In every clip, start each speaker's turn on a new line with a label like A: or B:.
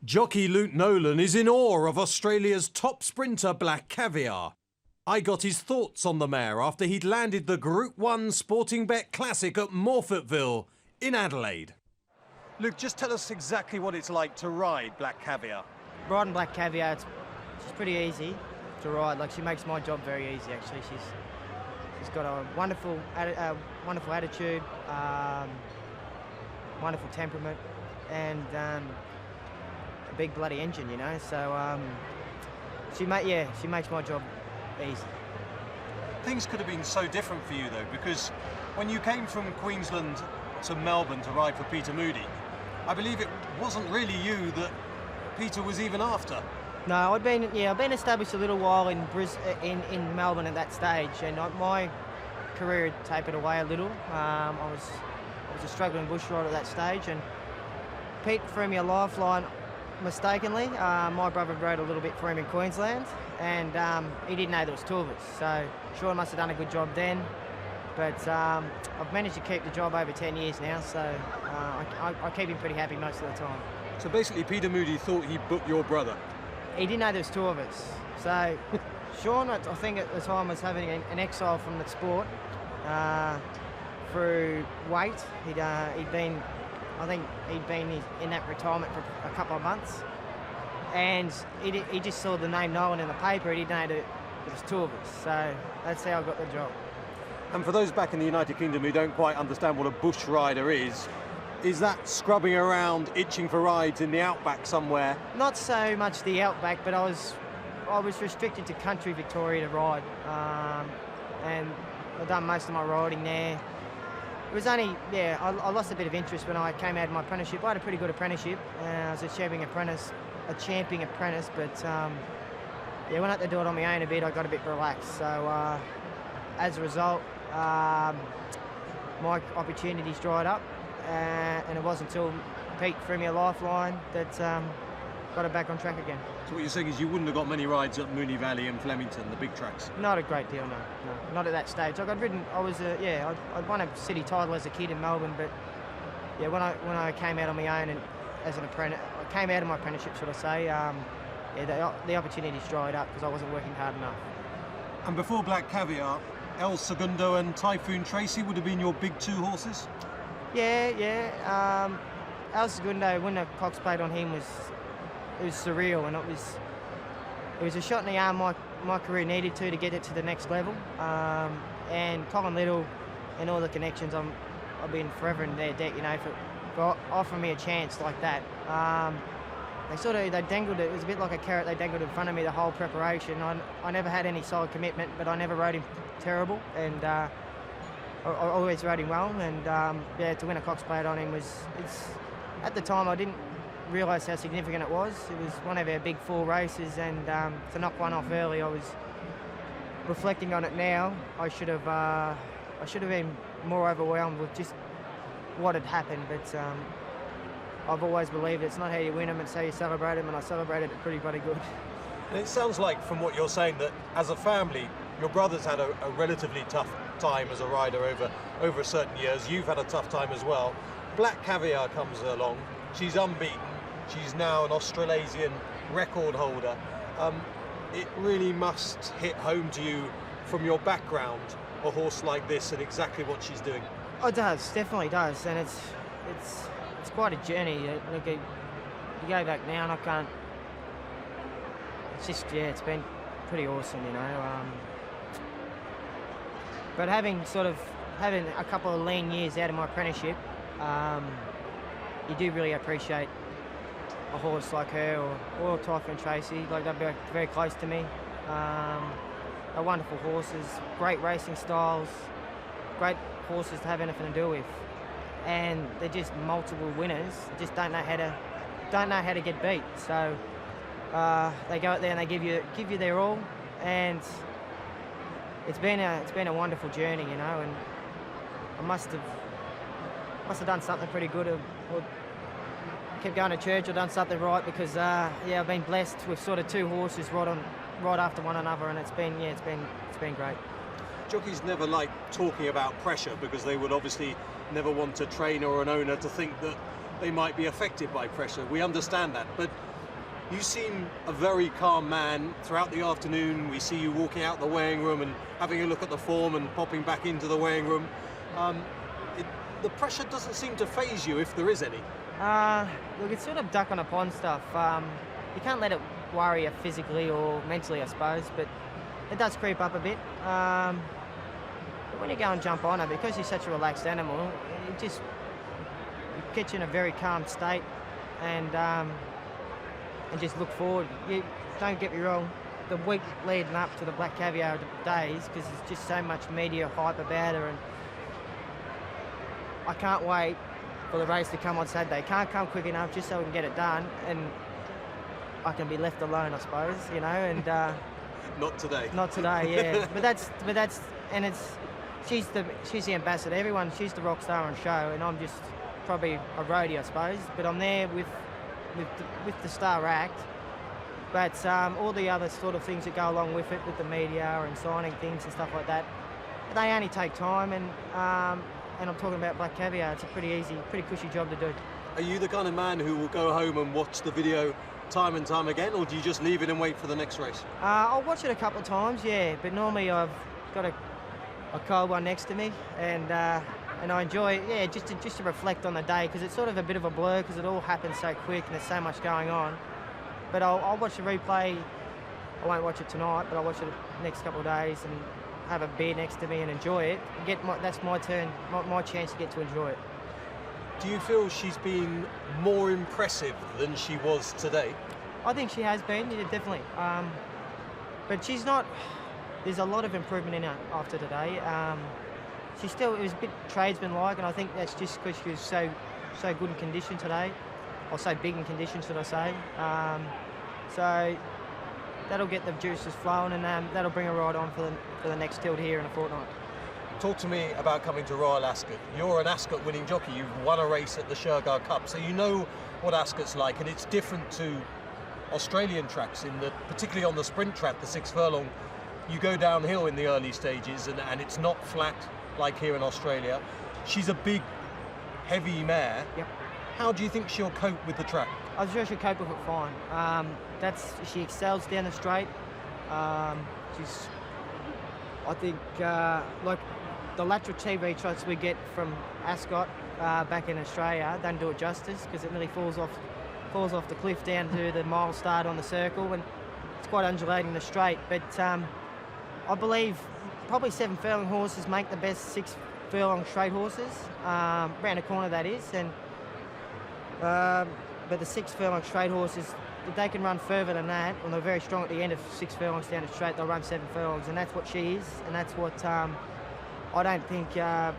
A: Jockey Luke Nolan is in awe of Australia's top sprinter Black Caviar. I got his thoughts on the mare after he'd landed the Group 1 Sporting Bet Classic at Morphettville in Adelaide. Luke, just tell us exactly what it's like to ride Black Caviar.
B: Riding Black Caviar, she's pretty easy to ride. Like, she makes my job very easy, actually. She's got a wonderful attitude, wonderful temperament, and a big bloody engine, you know. So she makes my job easy.
A: Things could have been so different for you though, because when you came from Queensland to Melbourne to ride for Peter Moody, I believe it wasn't really you that Peter was even after.
B: No, I've been established a little while in Melbourne at that stage, and my career had tapered away a little. I was a struggling bush rider at that stage, and Pete threw me a lifeline mistakenly. My brother rode a little bit for him in Queensland, and he didn't know there was two of us. So Sean must have done a good job then, but I've managed to keep the job over 10 years now, so I keep him pretty happy most of the time.
A: So basically Peter Moody thought he booked your brother?
B: He didn't know there was two of us. So Sean, I think at the time, was having an exile from the sport through weight. He'd been in that retirement for a couple of months, and he just saw the name Nolan in the paper. He didn't know that there was two of us, so that's how I got the job.
A: And for those back in the United Kingdom who don't quite understand what a bush rider is that scrubbing around, itching for rides in the outback somewhere? Not
B: so much the outback, but I was restricted to country Victoria to ride, and I've done most of my riding there. It was only, I lost a bit of interest when I came out of my apprenticeship. I had a pretty good apprenticeship. I was a champion apprentice, but when I had to do it on my own a bit, I got a bit relaxed. So as a result, my opportunities dried up, and it wasn't until Pete threw me a lifeline that got it back on track again.
A: So what you're saying is you wouldn't have got many rides at Moonee Valley and Flemington, the big tracks?
B: Not a great deal, no, not at that stage. I'd won a city title as a kid in Melbourne, but when I came out on my own and as an apprentice, I came out of my apprenticeship, should I say, the opportunities dried up because I wasn't working hard enough.
A: And before Black Caviar, El Segundo and Typhoon Tracy would have been your big two horses?
B: El Segundo, when the Cox played on him, was surreal, and it was a shot in the arm my career needed to get it to the next level. And Colin Little and all the connections, I've been forever in their debt, you know, for offering me a chance like that. They dangled it. It was a bit like a carrot they dangled in front of me the whole preparation. I never had any solid commitment, but I never rode him terrible, and I always rode him well. And to win a Cox Plate on him at the time I didn't realise how significant it was. It was one of our big four races, and to knock one off early, I was reflecting on it now. I should have been more overwhelmed with just what had happened, but I've always believed it's not how you win them, it's how you celebrate them, and I celebrated it pretty bloody good.
A: And it sounds like, from what you're saying, that as a family, your brother's had a relatively tough time as a rider over certain years. You've had a tough time as well. Black Caviar comes along. She's unbeaten. She's now an Australasian record holder. It really must hit home to you from your background, a horse like this, and exactly what she's doing.
B: Oh, it does, definitely does, and it's quite a journey. Like, you go back now, and I can't. It's just, it's been pretty awesome, you know. But having a couple of lean years out of my apprenticeship, you do really appreciate a horse like her or Typhoon Tracy. Like, they're very close to me. They're wonderful horses, great racing styles, great horses to have anything to do with, and they're just multiple winners. Just don't know how to get beat. So they go out there and they give you their all, and it's been a wonderful journey, you know. And I must have done something pretty good, or kept going to church, or done something right, because I've been blessed with sort of two horses right after one another, and it's been great.
A: Jockeys never like talking about pressure because they would obviously never want a trainer or an owner to think that they might be affected by pressure. We understand that, but You seem a very calm man throughout the afternoon. We see you walking out the weighing room and having a look at the form and popping back into the weighing room. The pressure doesn't seem to faze you, if there is any.
B: Look, it's sort of duck on a pond stuff. You can't let it worry you physically or mentally, I suppose, but it does creep up a bit. But when you go and jump on her, because she's such a relaxed animal, it gets you in a very calm state and just look forward. Don't get me wrong, the week leading up to the Black Caviar days, because there's just so much media hype about her, and I can't wait for the race to come on Saturday. Can't come quick enough just so we can get it done, and I can be left alone, I suppose, you know. And
A: not today.
B: Not today, yeah. but she's the ambassador. Everyone, she's the rock star on show, and I'm just probably a roadie, I suppose. But I'm there with the star act. But all the other sort of things that go along with it, with the media and signing things and stuff like that, they only take time. And I'm talking about Black Caviar. It's a pretty easy, pretty cushy job to do.
A: Are you the kind of man who will go home and watch the video time and time again, or do you just leave it and wait for the next race?
B: I'll watch it a couple of times, yeah. But normally I've got a cold one next to me, and I enjoy it, yeah, just to reflect on the day, because it's sort of a bit of a blur because it all happens so quick and there's so much going on. But I'll watch the replay. I won't watch it tonight, but I'll watch it the next couple of days and have a beer next to me and enjoy it. That's my turn, my chance to get to enjoy it.
A: Do you feel she's been more impressive than she was today?
B: I think she has been, yeah, definitely. But she's not. There's a lot of improvement in her after today. It was a bit tradesman-like, and I think that's just because she was so good in condition today, or so big in condition, should I say. So that'll get the juices flowing, and that'll bring her right on for the next tilt here in a fortnight.
A: Talk to me about coming to Royal Ascot. You're an Ascot winning jockey. You've won a race at the Shergar Cup, so you know what Ascot's like, and it's different to Australian tracks in that, particularly on the sprint track, the 6 furlong, you go downhill in the early stages, and it's not flat like here in Australia. She's a big, heavy mare.
B: Yep.
A: How do you think she'll cope with the track?
B: I'm sure she'll cope with it fine. She excels down the straight. I think, like the lateral TV shots we get from Ascot back in Australia don't do it justice, because it really falls off the cliff down to the mile start on the circle, and it's quite undulating the straight. But I believe probably 7 furlong horses make the best 6 furlong straight horses, round the corner that is, and but the 6 furlong straight horses, if they can run further than that, and they're very strong at the end of 6 furlongs down the straight, they'll run 7 furlongs, and that's what she is, and that's what I don't think the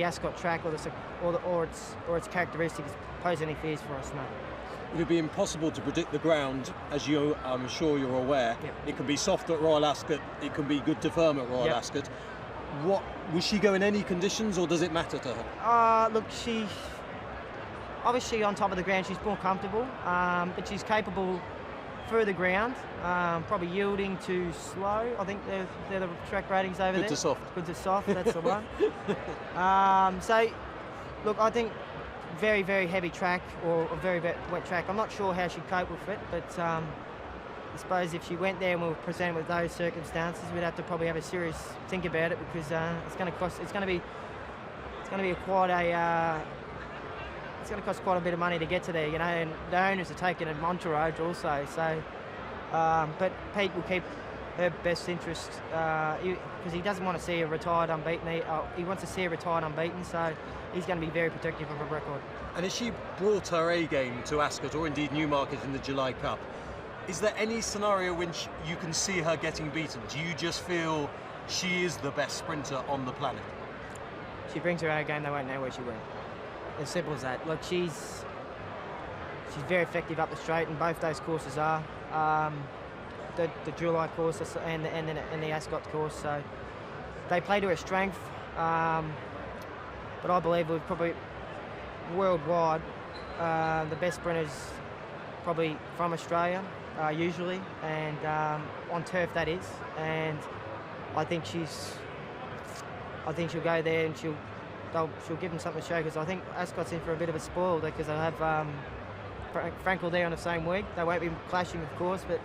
B: Ascot track or its characteristics pose any fears for us, no.
A: It would be impossible to predict the ground, as I'm sure you're aware. Yep. It can be soft at Royal Ascot, it can be good to firm at Royal Ascot. Will she go in any conditions, or does it matter to her?
B: Look, obviously on top of the ground she's more comfortable, but she's capable through the ground, probably yielding to slow. I think they're the track ratings over there.
A: Good to soft.
B: Good to soft, that's the one. So, look, I think very, very heavy track, or a very wet track. I'm not sure how she'd cope with it, but I suppose if she went there and we were presented with those circumstances, we'd have to probably have a serious think about it, because it's going to cost quite a bit of money to get to there, you know, and the owners are taking an entourage also. So, but Pete will keep her best interest, because he doesn't want to see her retired unbeaten. He wants to see her retired unbeaten, so he's going to be very protective of her record.
A: And as she brought her A game to Ascot, or indeed Newmarket in the July Cup, is there any scenario when you can see her getting beaten? Do you just feel she is the best sprinter on the planet?
B: She brings her A game, they won't know where she went. As simple as that. Look, she's very effective up the straight, and both those courses are. The July course and the Ascot course, so they play to her strength. But I believe we've probably worldwide the best sprinters probably from Australia usually, and on turf that is. And I think she'll go there and she'll give them something to show, because I think Ascot's in for a bit of a spoil, because they'll have Frank will there on the same week. They won't be clashing, of course, but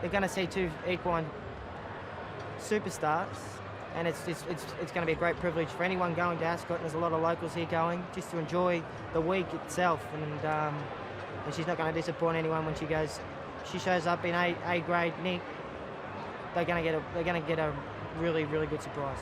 B: they're going to see two equine superstars, and it's going to be a great privilege for anyone going to Ascot. And there's a lot of locals here going just to enjoy the week itself, and she's not going to disappoint anyone when she shows up in A grade Nick. They're going to get a really, really good surprise.